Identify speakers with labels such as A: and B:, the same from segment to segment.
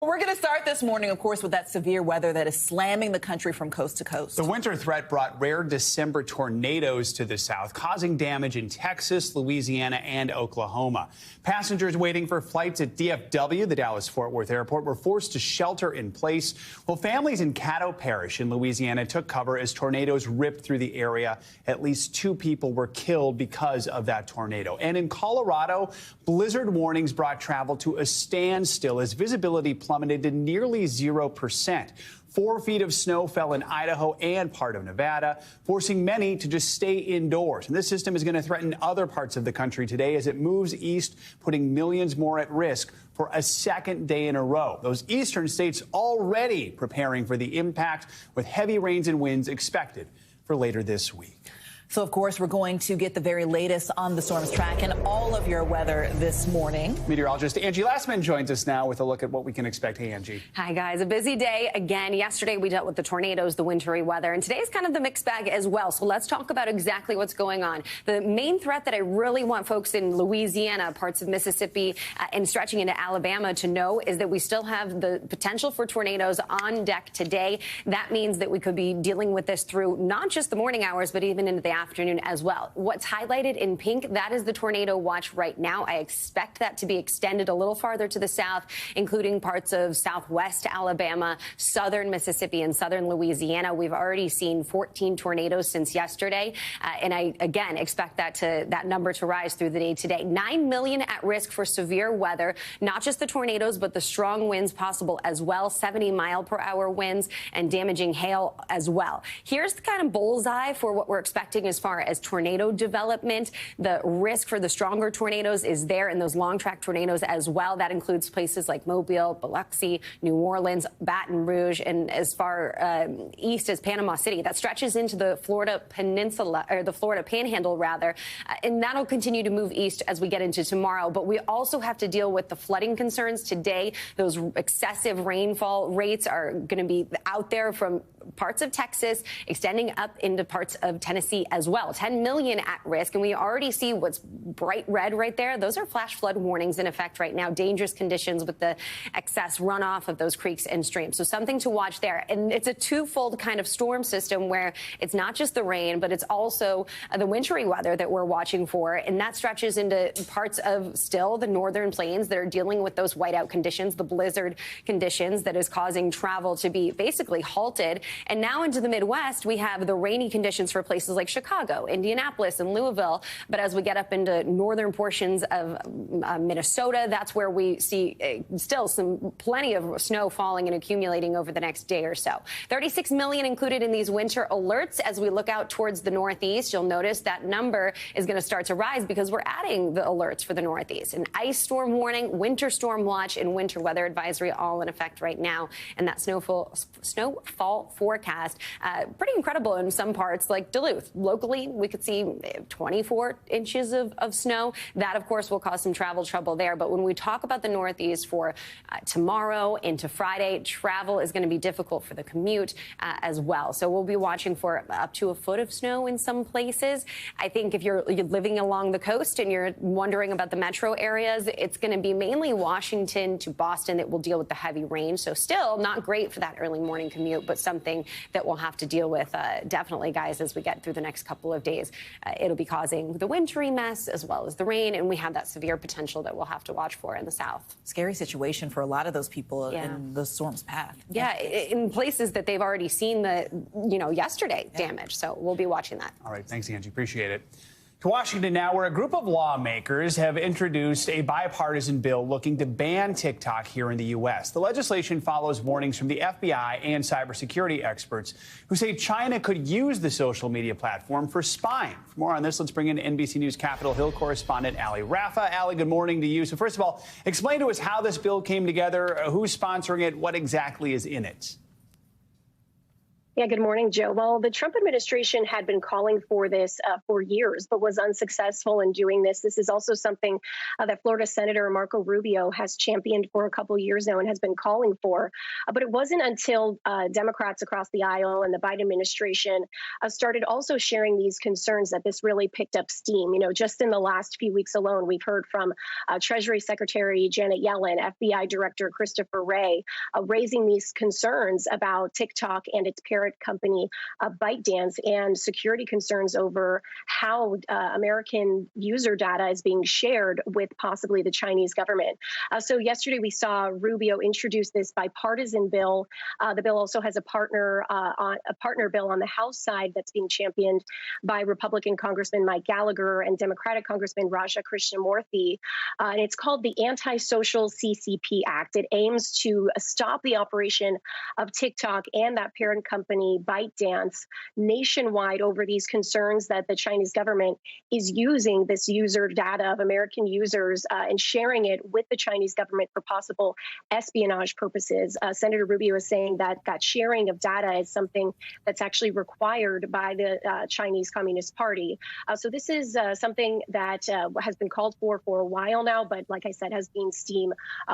A: We're going to start this morning, of course, with that severe weather that is slamming the country from coast to coast.
B: The winter threat brought rare December tornadoes to the south, causing damage in Texas, Louisiana, and Oklahoma. Passengers waiting for flights at DFW, the Dallas-Fort Worth airport, were forced to shelter in place, while families in Caddo Parish in Louisiana took cover as tornadoes ripped through the area. At least 2 people were killed because of that tornado. And in Colorado, blizzard warnings brought travel to a standstill as visibility plummeted to nearly 0%. 4 feet of snow fell in Idaho and part of Nevada, forcing many to just stay indoors. And this system is going to threaten other parts of the country today as it moves east, putting millions more at risk for a second day in a row. Those eastern states already preparing for the impact, with heavy rains and winds expected for later this week.
A: So, of course, we're going to get the very latest on the storm's track and all of your weather this morning.
B: Meteorologist Angie Lastman joins us now with a look at what we can expect. Hey, Angie.
C: Hi, guys. A busy day again. Yesterday, we dealt with the tornadoes, the wintry weather, and today's kind of the mixed bag as well. So let's talk about exactly what's going on. The main threat that I really want folks in Louisiana, parts of Mississippi, and stretching into Alabama to know is that we still have the potential for tornadoes on deck today. That means that we could be dealing with this through not just the morning hours, but even into the afternoon as well. What's highlighted in pink, that is the tornado watch right now. I expect that to be extended a little farther to the south, including parts of southwest Alabama, southern Mississippi, and southern Louisiana. We've already seen 14 tornadoes since yesterday, and I, again, expect that number to rise through the day today. 9 million at risk for severe weather, not just the tornadoes, but the strong winds possible as well, 70-mile-per-hour winds and damaging hail as well. Here's the kind of bullseye for what we're expecting as far as tornado development. The risk for the stronger tornadoes is there in those long track tornadoes as well. That includes places like Mobile, Biloxi, New Orleans, Baton Rouge, and as far east as Panama City. That stretches into the Florida Peninsula, or the Florida Panhandle rather, and that'll continue to move east as we get into tomorrow. But we also have to deal with the flooding concerns today. Those excessive rainfall rates are going to be out there from parts of Texas, extending up into parts of Tennessee as well. 10 million at risk, and we already see what's bright red right there. Those are flash flood warnings in effect right now. Dangerous conditions with the excess runoff of those creeks and streams. So something to watch there. And it's a twofold kind of storm system where it's not just the rain, but it's also the wintry weather that we're watching for. And that stretches into parts of still the northern plains that are dealing with those whiteout conditions, the blizzard conditions that is causing travel to be basically halted. And now into the Midwest, we have the rainy conditions for places like Chicago, Indianapolis, and Louisville. But as we get up into northern portions of Minnesota, that's where we see still plenty of snow falling and accumulating over the next day or so. 36 million included in these winter alerts. As we look out towards the Northeast, you'll notice that number is going to start to rise because we're adding the alerts for the Northeast. An ice storm warning, winter storm watch, and winter weather advisory all in effect right now. And that snowfall forecast, pretty incredible in some parts like Duluth. Locally, we could see 24 inches of snow. That, of course, will cause some travel trouble there. But when we talk about the Northeast for tomorrow into Friday, travel is going to be difficult for the commute as well. So we'll be watching for up to a foot of snow in some places. I think if you're living along the coast and you're wondering about the metro areas, it's going to be mainly Washington to Boston that will deal with the heavy rain. So still not great for that early morning commute, but something that we'll have to deal with definitely, guys, as we get through the next couple of days. It'll be causing the wintry mess as well as the rain, and we have that severe potential that we'll have to watch for in the south.
A: Scary situation for a lot of those people in the storm's path.
C: Yeah, in places that they've already seen the, yesterday damage. So we'll be watching that.
B: All right. Thanks, Angie. Appreciate it. To Washington now, where a group of lawmakers have introduced a bipartisan bill looking to ban TikTok here in the U.S. The legislation follows warnings from the FBI and cybersecurity experts who say China could use the social media platform for spying. For more on this, let's bring in NBC News Capitol Hill correspondent Ali Rafa. Ali, good morning to you. So first of all, explain to us how this bill came together, who's sponsoring it, what exactly is in it.
D: Yeah, good morning, Joe. Well, the Trump administration had been calling for this for years, but was unsuccessful in doing this. This is also something that Florida Senator Marco Rubio has championed for a couple of years now and has been calling for. But it wasn't until Democrats across the aisle and the Biden administration started also sharing these concerns that this really picked up steam. You know, just in the last few weeks alone, we've heard from Treasury Secretary Janet Yellen, FBI Director Christopher Wray, raising these concerns about TikTok and its parent company ByteDance and security concerns over how American user data is being shared with possibly the Chinese government. So yesterday we saw Rubio introduce this bipartisan bill. The bill also has a partner bill on the House side that's being championed by Republican Congressman Mike Gallagher and Democratic Congressman Raja Krishnamurthy. And it's called the Anti-Social CCP Act. It aims to stop the operation of TikTok and that parent company ByteDance nationwide over these concerns that the Chinese government is using this user data of American users and sharing it with the Chinese government for possible espionage purposes. Senator Rubio is saying that that sharing of data is something that's actually required by the Chinese Communist Party. So this is something that has been called for a while now, but like I said, has gained steam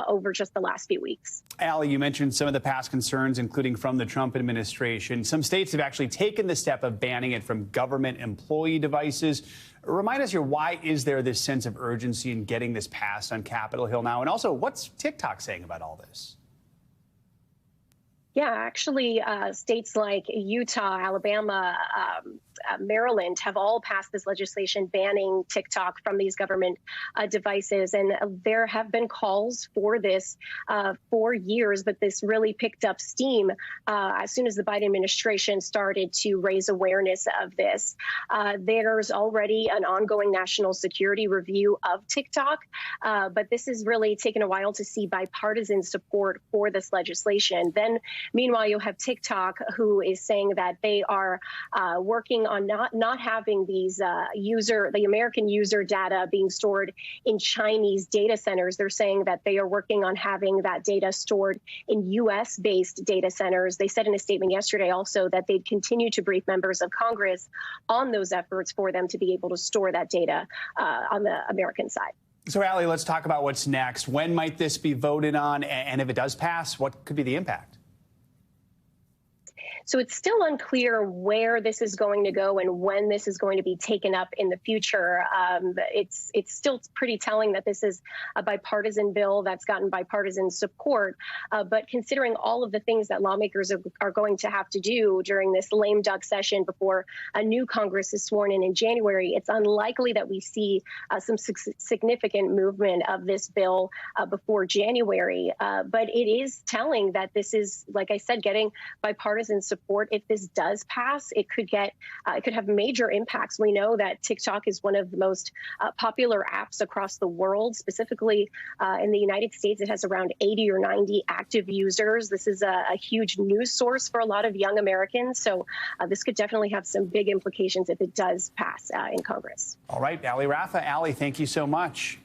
D: over just the last few weeks.
B: Allie, you mentioned some of the past concerns, including from the Trump administration. Some states have actually taken the step of banning it from government employee devices. Remind us here, why is there this sense of urgency in getting this passed on Capitol Hill now? And also, what's TikTok saying about all this?
D: Yeah, actually, states like Utah, Alabama, Maryland have all passed this legislation banning TikTok from these government devices. And there have been calls for this for years, but this really picked up steam as soon as the Biden administration started to raise awareness of this. There's already an ongoing national security review of TikTok, but this has really taken a while to see bipartisan support for this legislation. Then, meanwhile, you have TikTok, who is saying that they are working on not having these the American user data being stored in Chinese data centers. They're saying that they are working on having that data stored in U.S.-based data centers. They said in a statement yesterday also that they'd continue to brief members of Congress on those efforts for them to be able to store that data on the American side.
B: So, Allie, let's talk about what's next. When might this be voted on? And if it does pass, what could be the impact?
D: So it's still unclear where this is going to go and when this is going to be taken up in the future. It's still pretty telling that this is a bipartisan bill that's gotten bipartisan support. But considering all of the things that lawmakers are going to have to do during this lame duck session before a new Congress is sworn in January, it's unlikely that we see some significant movement of this bill before January. But it is telling that this is, like I said, getting bipartisan support. If this does pass, it could have major impacts. We know that TikTok is one of the most popular apps across the world. Specifically in the United States, it has around 80 or 90 active users. This is a huge news source for a lot of young Americans. So this could definitely have some big implications if it does pass in Congress.
B: All right, Allie Raffa. Allie, thank you so much.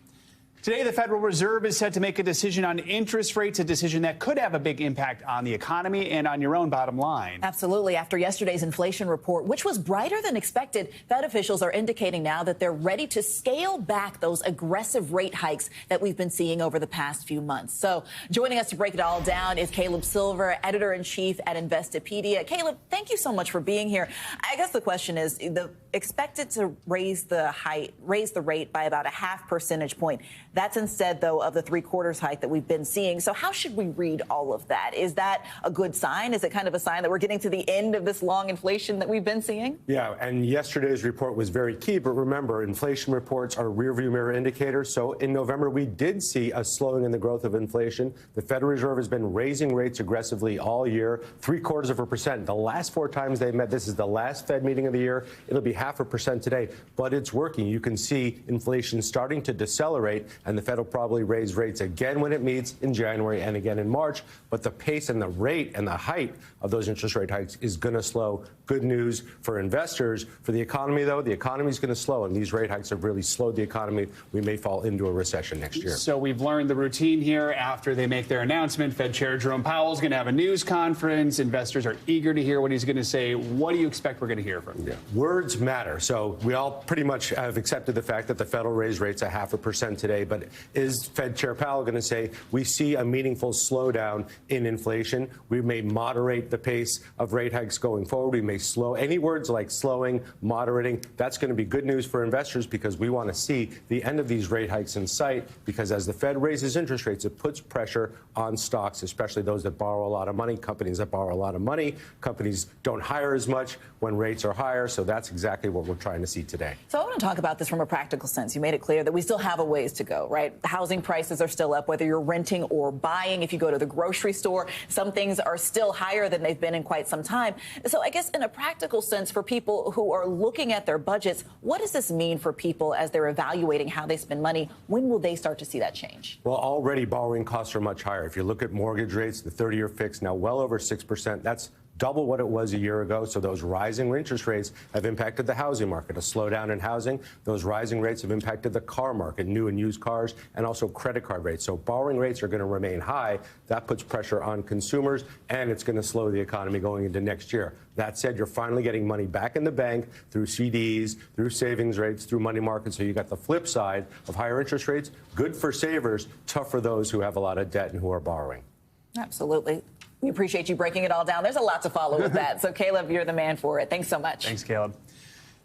B: Today, the Federal Reserve is set to make a decision on interest rates, a decision that could have a big impact on the economy and on your own bottom line.
A: Absolutely. After yesterday's inflation report, which was brighter than expected, Fed officials are indicating now that they're ready to scale back those aggressive rate hikes that we've been seeing over the past few months. So joining us to break it all down is Caleb Silver, editor-in-chief at Investopedia. Caleb, thank you so much for being here. I guess the question is, expected to raise the rate by about a 0.5 percentage point. That's instead, though, of the 3/4 hike that we've been seeing. So how should we read all of that? Is that a good sign? Is it kind of a sign that we're getting to the end of this long inflation that we've been seeing?
E: Yeah, and yesterday's report was very key. But remember, inflation reports are rearview mirror indicators. So in November, we did see a slowing in the growth of inflation. The Federal Reserve has been raising rates aggressively all year, 0.75%. The last 4 times they met, this is the last Fed meeting of the year. It'll be 0.5% today, but it's working. You can see inflation starting to decelerate and the Fed will probably raise rates again when it meets in January and again in March. But the pace and the rate and the height of those interest rate hikes is going to slow. Good news for investors. For the economy, though, the economy is going to slow, and these rate hikes have really slowed the economy. We may fall into a recession next year.
B: So we've learned the routine here. After they make their announcement, Fed Chair Jerome Powell is going to have a news conference. Investors are eager to hear what he's going to say. What do you expect we're going to hear from him?
E: Yeah. Words matter. So we all pretty much have accepted the fact that the Fed will raise rates 0.5% today. But is Fed Chair Powell going to say we see a meaningful slowdown in inflation? We may moderate the pace of rate hikes going forward. We may slow. Any words like slowing, moderating, that's going to be good news for investors because we want to see the end of these rate hikes in sight, because as the Fed raises interest rates, it puts pressure on stocks, especially those that borrow a lot of money, companies that borrow a lot of money. Companies don't hire as much when rates are higher. So that's exactly what we're trying to see today.
A: So I want to talk about this from a practical sense. You made it clear that we still have a ways to go, right? Housing prices are still up, whether you're renting or buying. If you go to the grocery store, some things are still higher than they've been in quite some time. So I guess in a practical sense, for people who are looking at their budgets, what does this mean for people as they're evaluating how they spend money? When will they start to see that change?
E: Well, already borrowing costs are much higher. If you look at mortgage rates, the 30-year fixed now well over 6%. That's double what it was a year ago. So those rising interest rates have impacted the housing market. A slowdown in housing, those rising rates have impacted the car market, new and used cars, and also credit card rates. So borrowing rates are going to remain high. That puts pressure on consumers, and it's going to slow the economy going into next year. That said, you're finally getting money back in the bank through CDs, through savings rates, through money markets. So you got the flip side of higher interest rates. Good for savers, tough for those who have a lot of debt and who are borrowing.
A: Absolutely. We appreciate you breaking it all down. There's a lot to follow with that. So, Caleb, you're the man for it. Thanks so much.
B: Thanks, Caleb.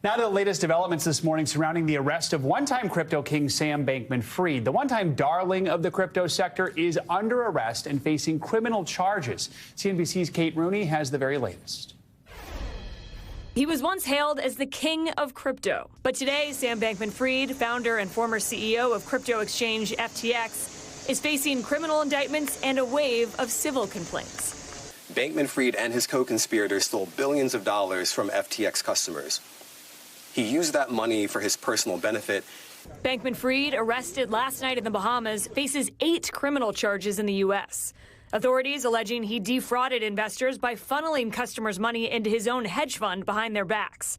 B: Now to the latest developments this morning surrounding the arrest of one-time crypto king Sam Bankman-Fried. The one-time darling of the crypto sector is under arrest and facing criminal charges. CNBC's Kate Rooney has the very latest.
F: He was once hailed as the king of crypto. But today, Sam Bankman-Fried, founder and former CEO of crypto exchange FTX, is facing criminal indictments and a wave of civil complaints.
G: Bankman-Fried and his co-conspirators stole billions of dollars from FTX customers. He used that money for his personal benefit.
F: Bankman-Fried, arrested last night in the Bahamas, faces 8 criminal charges in the U.S. Authorities alleging he defrauded investors by funneling customers' money into his own hedge fund behind their backs.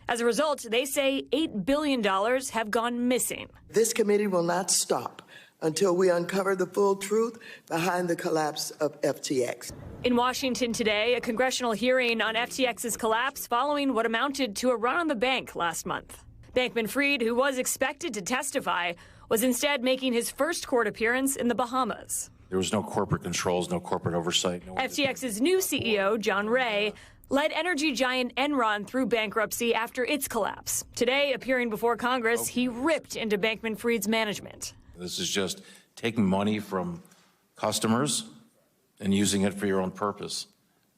F: As a result, they say $8 billion have gone missing.
H: This committee will not stop until we uncover the full truth behind the collapse of FTX.
F: In Washington today, a congressional hearing on FTX's collapse following what amounted to a run on the bank last month. Bankman-Fried, who was expected to testify, was instead making his first court appearance in the Bahamas.
I: There was no corporate controls, no corporate oversight.
F: FTX's new CEO, John Ray, led energy giant Enron through bankruptcy after its collapse. Today, appearing before Congress, he ripped into Bankman-Fried's management.
I: This is just taking money from customers and using it for your own purpose.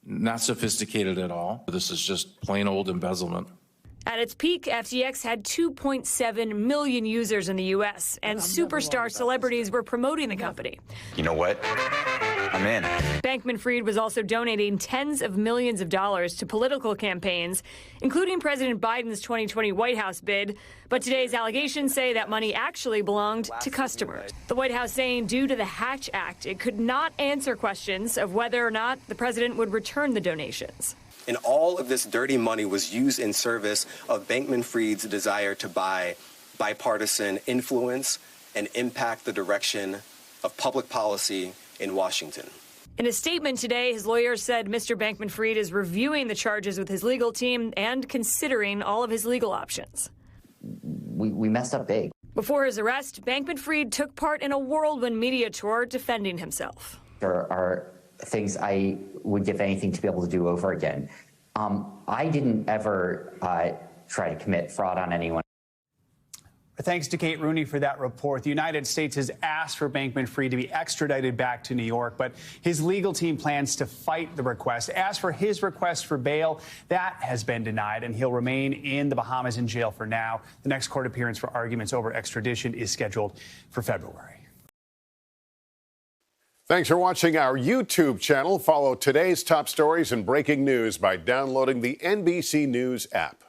I: Not sophisticated at all. This is just plain old embezzlement.
F: At its peak, FTX had 2.7 million users in the U.S., and superstar celebrities were promoting the company.
J: You know what? I'm in.
F: Bankman-Fried was also donating tens of millions of dollars to political campaigns, including President Biden's 2020 White House bid. But today's allegations say that money actually belonged to customers. The White House saying due to the Hatch Act, it could not answer questions of whether or not the president would return the donations.
G: And all of this dirty money was used in service of Bankman-Fried's desire to buy bipartisan influence and impact the direction of public policy in Washington.
F: In a statement today, his lawyers said Mr. Bankman-Fried is reviewing the charges with his legal team and considering all of his legal options.
K: We messed up big.
F: Before his arrest, Bankman-Fried took part in a whirlwind media tour defending himself.
K: There are things I would give anything to be able to do over again. I didn't ever try to commit fraud on anyone.
B: Thanks to Kate Rooney for that report. The United States has asked for Bankman-Fried to be extradited back to New York, but his legal team plans to fight the request. As for his request for bail, that has been denied, and he'll remain in the Bahamas in jail for now. The next court appearance for arguments over extradition is scheduled for February.
L: Thanks for watching our YouTube channel. Follow today's top stories and breaking news by downloading the NBC News app.